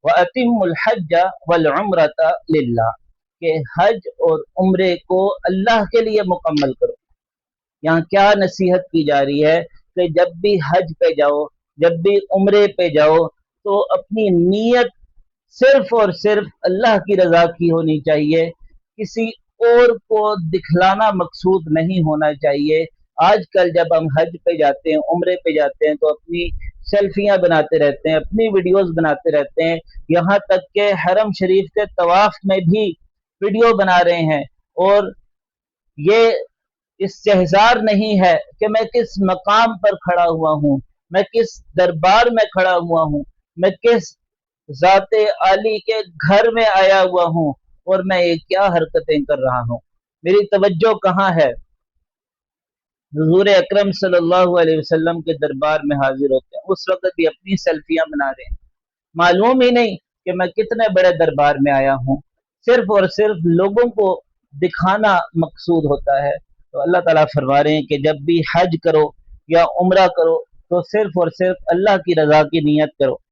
وَأَتِمُّ الْحَجَّ وَالْعُمْرَةَ لِلَّهِ کہ حج اور عمرے کو اللہ کے لیے مکمل کرو۔ یہاں کیا نصیحت کی جا رہی ہے کہ جب بھی حج پہ جاؤ، جب بھی عمرے پہ جاؤ، تو اپنی نیت صرف اور صرف اللہ کی رضا کی ہونی چاہیے، کسی اور کو دکھلانا مقصود نہیں ہونا چاہیے۔ آج کل جب ہم حج پہ جاتے ہیں، عمرے پہ جاتے ہیں، تو اپنی سیلفیاں بناتے رہتے ہیں، اپنی ویڈیوز بناتے رہتے ہیں، یہاں تک کہ حرم شریف کے طواف میں بھی ویڈیو بنا رہے ہیں، اور یہ استحضار نہیں ہے کہ میں کس مقام پر کھڑا ہوا ہوں، میں کس دربار میں کھڑا ہوا ہوں، میں کس ذات عالی کے گھر میں آیا ہوا ہوں، اور میں یہ کیا حرکتیں کر رہا ہوں، میری توجہ کہاں ہے۔ حضور اکرم صلی اللہ علیہ وسلم کے دربار میں حاضر ہوتے ہیں، اس وقت بھی اپنی سیلفیاں بنا رہے ہیں، معلوم ہی نہیں کہ میں کتنے بڑے دربار میں آیا ہوں، صرف اور صرف لوگوں کو دکھانا مقصود ہوتا ہے۔ تو اللہ تعالیٰ فرما رہے ہیں کہ جب بھی حج کرو یا عمرہ کرو تو صرف اور صرف اللہ کی رضا کی نیت کرو۔